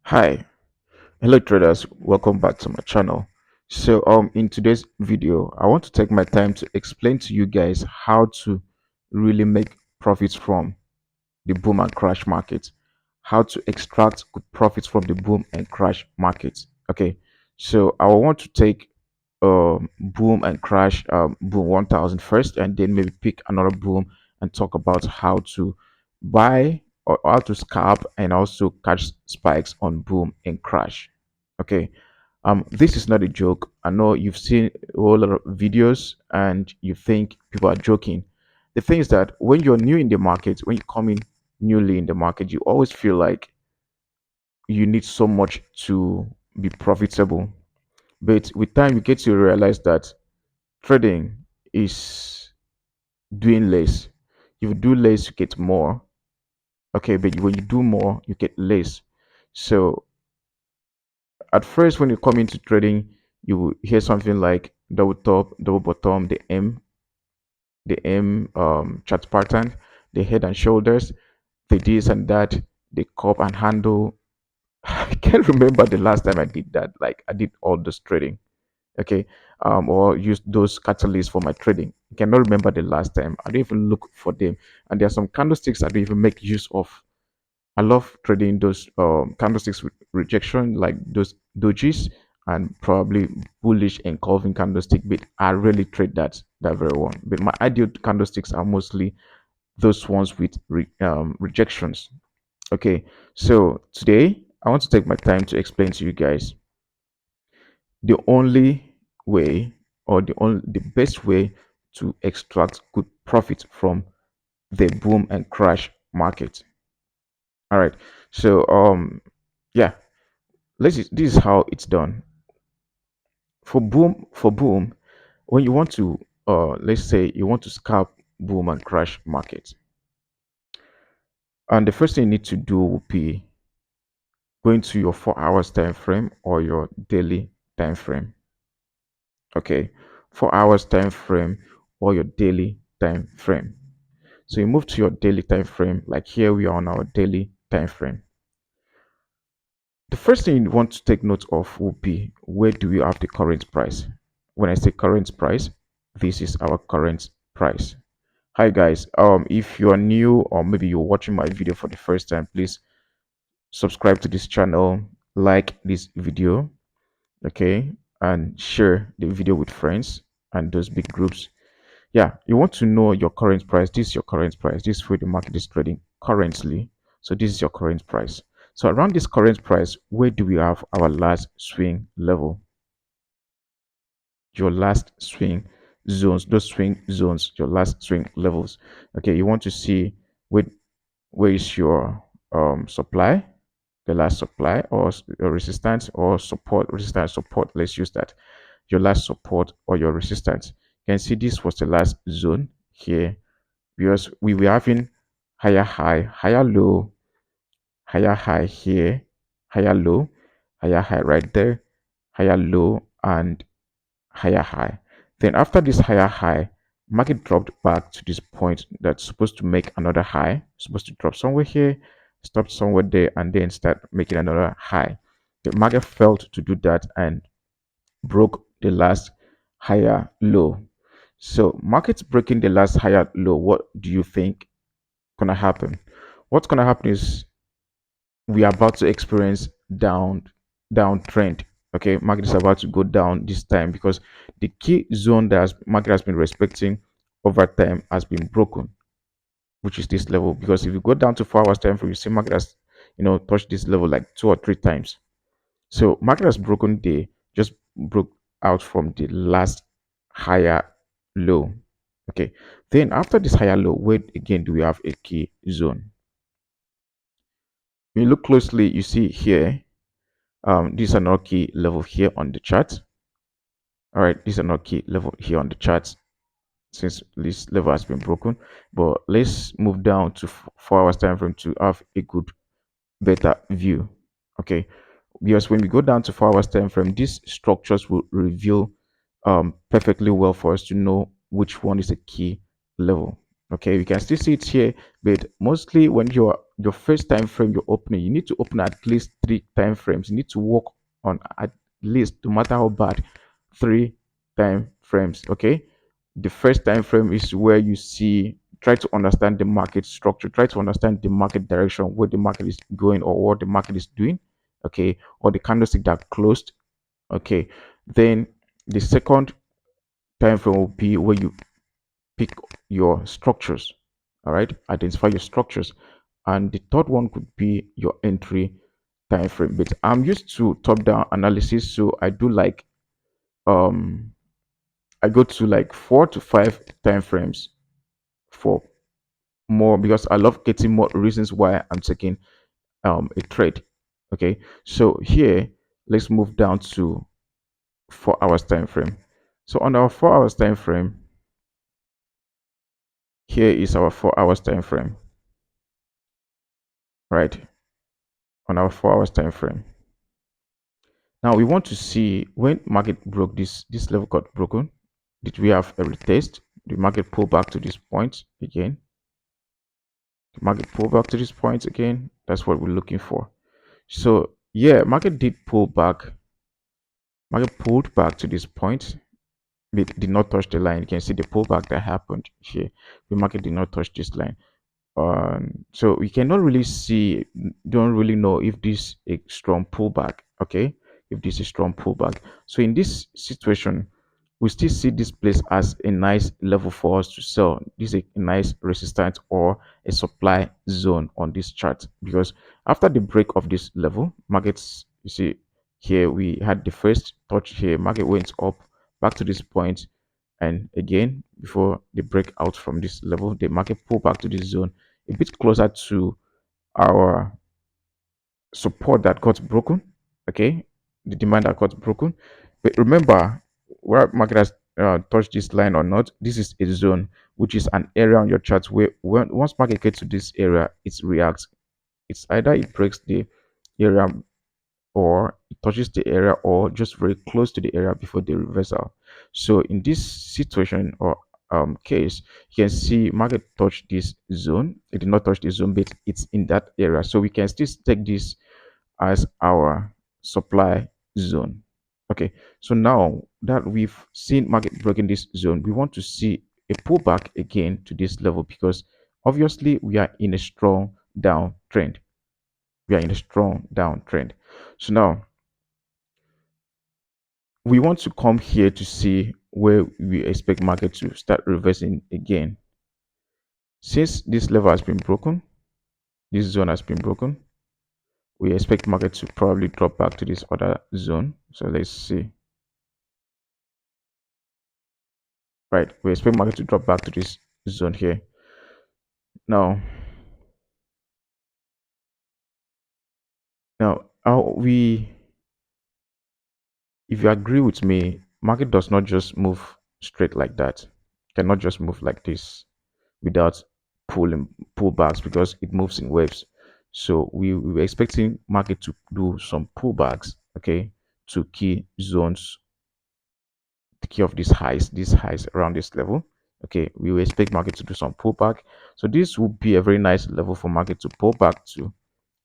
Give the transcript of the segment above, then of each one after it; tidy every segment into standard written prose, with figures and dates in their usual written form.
Hi, hello traders, welcome back to my channel. In today's video, I want to take my time to explain to you guys how to really make profits from the boom and crash market, how to extract good profits from the boom and crash markets. Okay, so I want to take boom and crash boom 1000 first, and then maybe pick another boom and talk about how to buy or how to scalp and also catch spikes on boom and crash. Okay, this is not a joke. I know you've seen a whole lot of videos and you think people are joking. The thing is that when you're new in the market, when you come in newly in the market, you always feel like you need so much to be profitable. But with time, you get to realize that trading is doing less. If you do less, you get more. Okay, but when you do more, you get less. So at first, when you come into trading, you will hear something like double top, double bottom, the M chart pattern, the head and shoulders, the this and that, the cup and handle. I can't remember the last time I did that. Like I did all this trading, okay, or used those catalysts for my trading. I cannot remember the last time. I don't even look for them, and there are some candlesticks I don't even make use of. I love trading those candlesticks with rejection, like those dojis, and probably bullish and curving candlestick. But I really trade that very one. But my ideal candlesticks are mostly those ones with rejections. Okay, so today I want to take my time to explain to you guys the only way or the best way to extract good profit from the boom and crash market. All right, so yeah, this is how it's done. For boom, when you want to let's say you want to scalp boom and crash market, and the first thing you need to do will be going to your 4 hours time frame or your daily time frame. Okay, 4 hours time frame or your daily time frame. So you move to your daily time frame, like here we are on our daily time frame. The first thing you want to take note of will be, where do we have the current price? When I say current price, this is our current price. Hi guys, if you are new or maybe you're watching my video for the first time, please subscribe to this channel, like this video, okay, and share the video with friends and those big groups. Yeah, you want to know your current price. This is your current price. This is where the market is trading currently. So this is your current price. So around this current price, where do we have our last swing level? Your last swing zones, those swing zones, your last swing levels. Okay, you want to see where where is your supply, the last supply, or resistance or support, resistance support. Let's use that. Your last support or your resistance. You can see this was the last zone here, because we were having higher high, higher low, higher high here, higher low, higher high right there, higher low, and higher high. Then after this higher high, market dropped back to this point that's supposed to make another high, supposed to drop somewhere here, stop somewhere there, and then start making another high. The market failed to do that and broke the last higher low. So markets breaking the last higher low, what do you think gonna happen? What's gonna happen is we are about to experience downtrend. Okay, market is about to go down this time because the key zone that market has been respecting over time has been broken, which is this level. Because if you go down to 4 hours time frame, you see market has touched this level like 2 or 3 times. So market has broken the just broke out from the last higher low. Okay, then after this higher low, where again do we have a key zone? When you look closely, you see here, these are not key level here on the chart. All right, these are not key level here on the chart since this level has been broken. But let's move down to 4 hours time frame to have a good, better view. Okay, because when we go down to 4 hours time frame, these structures will reveal perfectly well for us to know which one is a key level. Okay, we can still see it here, but mostly when you're your first time frame you're opening, you need to open at least three time frames. You need to work on at least, no matter how bad, three time frames. Okay. The first time frame is where you see, try to understand the market structure, try to understand the market direction, where the market is going or what the market is doing. Okay. Or the candlestick that closed. Okay. Then the second time frame will be where you pick your structures. All right, identify your structures. And the third one could be your entry time frame. But I'm used to top down analysis, so I do like, um I go to like 4 to 5 time frames for more, because I love getting more reasons why I'm taking a trade. Okay, so here let's move down to 4 hours time frame. So on our 4 hours time frame, here is our 4 hours time frame, right? On our 4 hours time frame. Now we want to see when market broke this level got broken. Did we have a retest? The market pull back to this point again. The market pull back to this point again. That's what we're looking for. So yeah, market did pull back. Market pulled back to this point. It did not touch the line. You can see the pullback that happened here. The market did not touch this line. So we cannot really see, don't really know if this a strong pullback. Okay, if this is strong pullback. So in this situation, we still see this place as a nice level for us to sell. This is a nice resistance or a supply zone on this chart, because after the break of this level, markets, you see here we had the first touch here, market went up back to this point, and again before the breakout from this level, the market pulled back to this zone a bit closer to our support that got broken. Okay, the demand that got broken. But remember, where market has touched this line or not, this is a zone, which is an area on your chart where once market gets to this area, it reacts. It's either it breaks the area, or it touches the area, or just very close to the area before the reversal. So in this situation or case, you can see market touch this zone. It did not touch the zone, but it's in that area. So we can still take this as our supply zone. Okay, so now that we've seen market breaking this zone, we want to see a pullback again to this level, because obviously we are in a strong downtrend. We are in a strong downtrend. So now we want to come here to see where we expect market to start reversing again. Since this level has been broken, this zone has been broken, we expect market to probably drop back to this other zone. So let's see. Right, we expect market to drop back to this zone here. Now, we, if you agree with me, market does not just move straight like that. Cannot just move like this without pulling pullbacks, because it moves in waves. So we were expecting market to do some pullbacks, okay, to key zones, the key of these highs around this level. Okay, we will expect market to do some pullback. So this would be a very nice level for market to pull back to,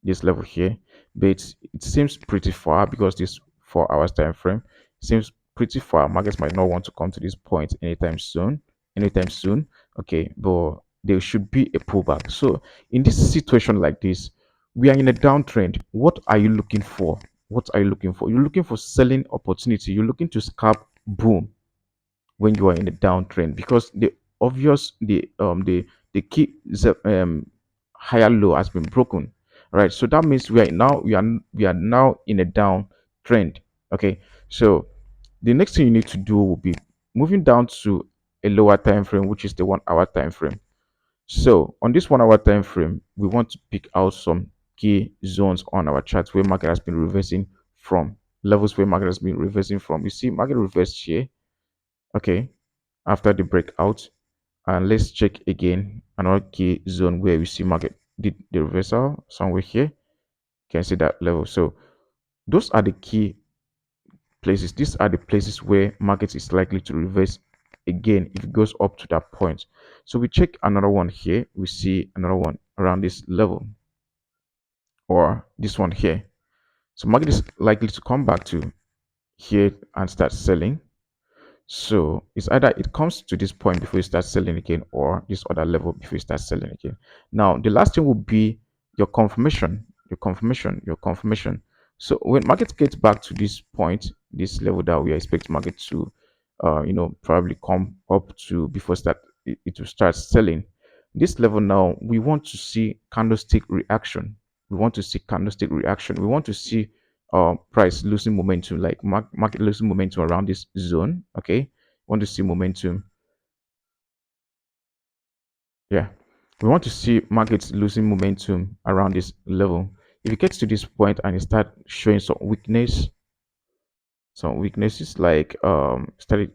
this level here. But it seems pretty far, because this 4 hours time frame seems pretty far. Markets might not want to come to this point anytime soon. Anytime soon. Okay, but there should be a pullback. So in this situation like this, we are in a downtrend. What are you looking for? What are you looking for? You're looking for selling opportunity. You're looking to scalp boom when you are in a downtrend, because the obvious the key higher low has been broken, right? So that means we are now in a downtrend. Okay, so the next thing you need to do will be moving down to a lower time frame, which is the 1 hour time frame. So on this 1 hour time frame, we want to pick out some key zones on our chart where market has been reversing from, levels where market has been reversing from. You see market reversed here, okay, after the breakout. And let's check again another key zone where we see market did the reversal somewhere here. You can see that level. So those are the key places. These are the places where market is likely to reverse again if it goes up to that point. So we check another one here. We see another one around this level. or this one here. So market is likely to come back to here and start selling. So it's either it comes to this point before you start selling again, or this other level before you start selling again. Now, the last thing will be your confirmation, your confirmation, your confirmation. So when market gets back to this point, this level that we expect market to, probably come up to before start it will start selling. This level now, we want to see candlestick reaction. We want to see candlestick reaction. We want to see price losing momentum, like market losing momentum around this zone. Okay, want to see momentum. Yeah, we want to see markets losing momentum around this level. If it gets to this point and it start showing some weaknesses like started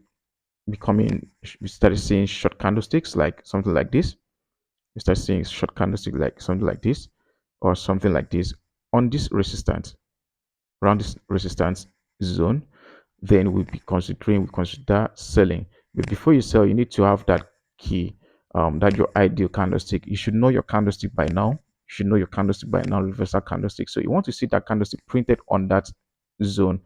becoming, we started seeing short candlesticks like something like this. We start seeing short candlestick like something like this, or something like this on this resistance, around this resistance zone, then we consider selling. But before you sell, you need to have that key, that your ideal candlestick. You should know your candlestick by now. You should know your candlestick by now, reversal candlestick. So you want to see that candlestick printed on that zone.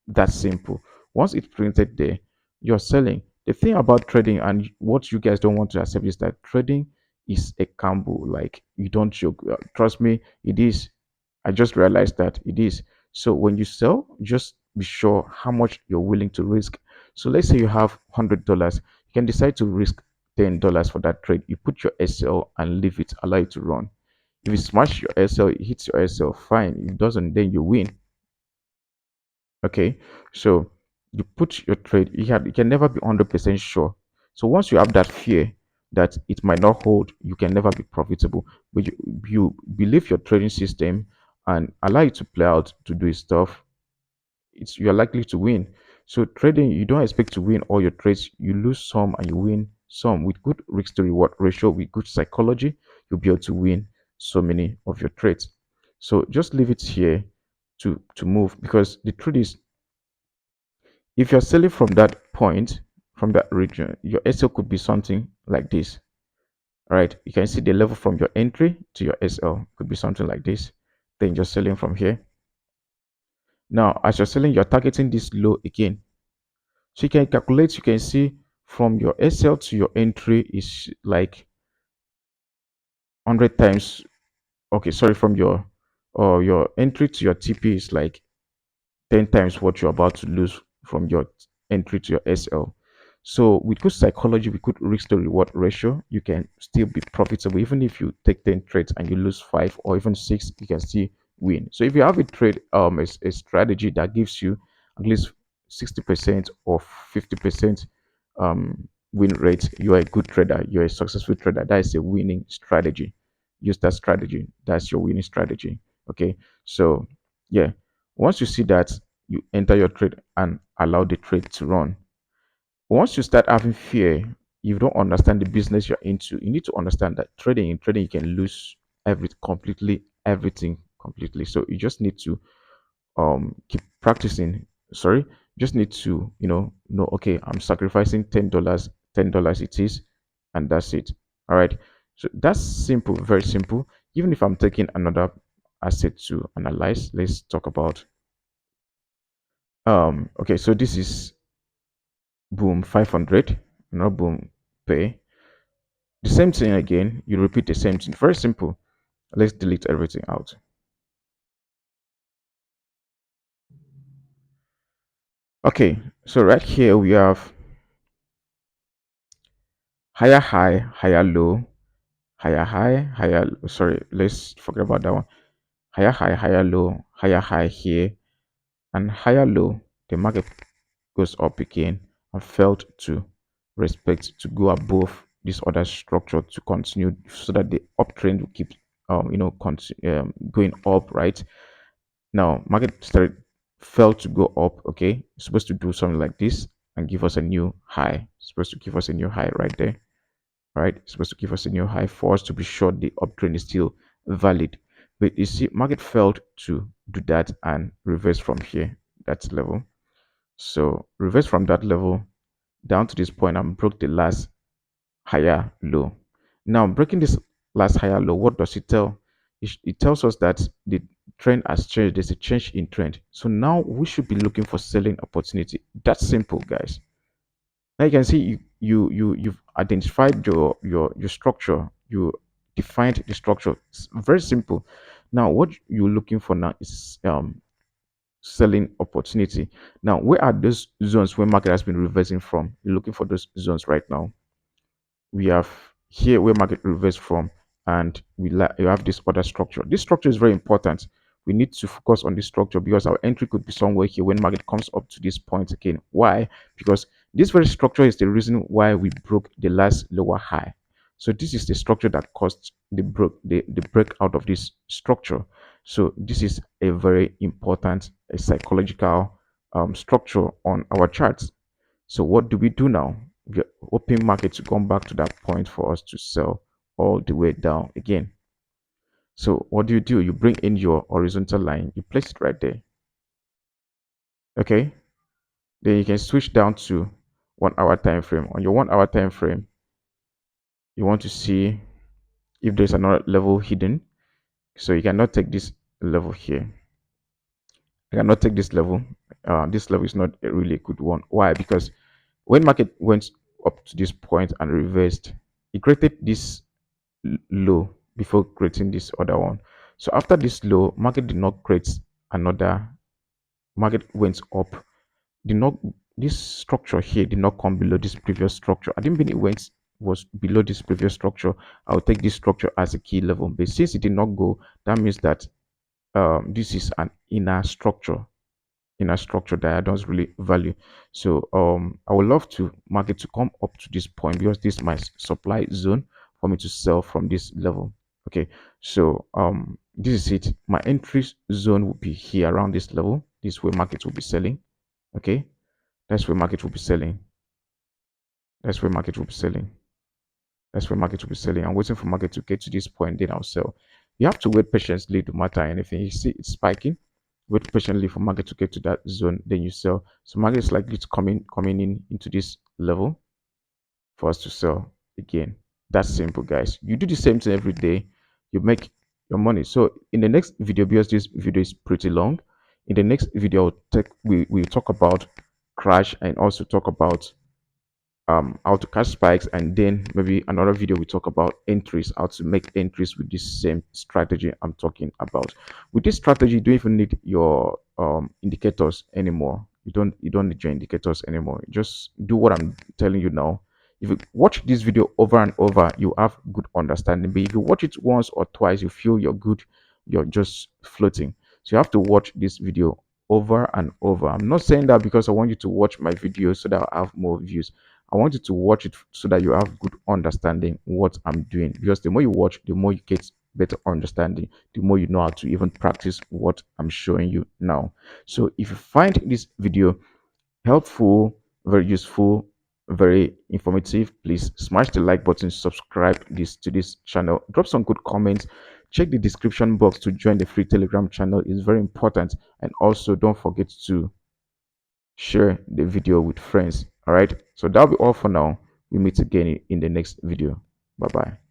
That's simple. Once it's printed there, you're selling. The thing about trading and what you guys don't want to accept is that trading is a gamble. Like you don't joke. Trust me, it is. I just realized that it is. So when you sell, just be sure how much you're willing to risk. So let's say you have $100, you can decide to risk $10 for that trade. You put your SL and leave it, allow it to run. If you smash your SL, it hits your SL, fine. If it doesn't, then you win. Okay, so you put your trade. You can never be 100% sure. So once you have that fear that it might not hold, you can never be profitable. But you believe your trading system and allow it to play out to do its stuff, you're likely to win. So trading, you don't expect to win all your trades. You lose some and you win some. With good risk to reward ratio, with good psychology, you'll be able to win so many of your trades. So just leave it here to move, because the truth is, if you're selling from that point, from that region, your SL could be something like this. All right, you can see the level from your entry to your SL could be something like this. Then you're selling from here. Now, as you're selling, you're targeting this low again. So you can calculate, you can see from your SL to your entry is like 100 times. Okay, sorry, from your entry to your TP is like 10 times what you're about to lose from your entry to your SL. So with good psychology, with good risk to reward ratio, you can still be profitable. Even if you take 10 trades and you lose five or even six, you can still win. So if you have a trade, a strategy that gives you at least 60% or 50% win rate, you are a good trader, you're a successful trader. That is a winning strategy. Use that strategy. That's your winning strategy. Okay. So yeah, once you see that, you enter your trade and allow the trade to run. Once you start having fear, you don't understand the business you're into. You need to understand that in trading you can lose everything completely. So you just need to keep practicing. Sorry, you just need to know, okay, I'm sacrificing $10, $10 it is, and that's it. All right. So that's simple, very simple. Even if I'm taking another asset to analyze, let's talk about okay, so this is boom 500, not boom pay. The same thing again, you repeat the same thing. Very simple. Let's delete everything out. Okay, so right here we have higher high, higher low, higher high, higher sorry, let's forget about that one. Higher high, higher low, higher high here, and higher low. The market goes up again and failed to respect to go above this other structure to continue, so that the uptrend will keep going up, right? Now market started fell to go up. Okay, it's supposed to do something like this and give us a new high. It's supposed to give us a new high right there. Right, it's supposed to give us a new high for us to be sure the uptrend is still valid. But you see, market failed to do that and reverse from here, that level. So reverse from that level down to this point and broke the last higher low. Now breaking this last higher low, what does it tell? It tells us that trend has changed. There's a change in trend. So now we should be looking for selling opportunity. That's simple, guys. Now you can see you've identified your structure. You defined the structure. It's very simple. Now what you're looking for now is selling opportunity. Now where are those zones where market has been reversing from? You're looking for those zones right now. We have here where market reverse from, and you have this other structure. This structure is very important. We need to focus on this structure because our entry could be somewhere here when market comes up to this point again. Why? Because this very structure is the reason why we broke the last lower high. So this is the structure that caused the break out of this structure. So this is a very important a psychological structure on our charts. So what do we do now? We are hoping market to come back to that point for us to sell all the way down again. So what do? You bring in your horizontal line, you place it right there. Okay. Then you can switch down to 1 hour time frame. On your 1 hour time frame, you want to see if there's another level hidden. So you cannot take this level here. I cannot take this level. This level is not a really good one. Why? Because when market went up to this point and reversed, it created this low before creating this other one. So after this low, market did not create another. Market went up. Did not This structure here did not come below this previous structure. I didn't mean it went was below this previous structure. I'll take this structure as a key level. But since it did not go, that means that this is an inner structure that I don't really value. So I would love to market to come up to this point because this is my supply zone for me to sell from this level. Okay, so this is it. My entry zone will be here around this level. This is where market will be selling. Okay, that's where market will be selling. That's where market will be selling. That's where market will be selling. I'm waiting for market to get to this point, then I'll sell. You have to wait patiently to matter anything. You see it's spiking. Wait patiently for market to get to that zone, then you sell. So market is likely to coming in into this level for us to sell again. That's simple, guys. You do the same thing every day, you make your money. So in the next video, because this video is pretty long, in the next video we talk about crash and also talk about how to catch spikes, and then maybe another video we talk about entries, how to make entries with this same strategy I'm talking about. With this strategy, you don't even need your indicators anymore. You don't need your indicators anymore. You just do what I'm telling you now. If you watch this video over and over, you have good understanding. But if you watch it once or twice, you feel you're just floating. So you have to watch this video over and over. I'm not saying that because I want you to watch my videos so that I have more views. I want you to watch it so that you have good understanding what I'm doing. Because the more you watch, the more you get better understanding, the more you know how to even practice what I'm showing you now. So if you find this video helpful, very useful, very informative, please smash the like button, subscribe to this channel, drop some good comments, check the description box to join the free Telegram channel. It's very important. And also don't forget to share the video with friends. All right, so that'll be all for now. We meet again in the next video. Bye bye.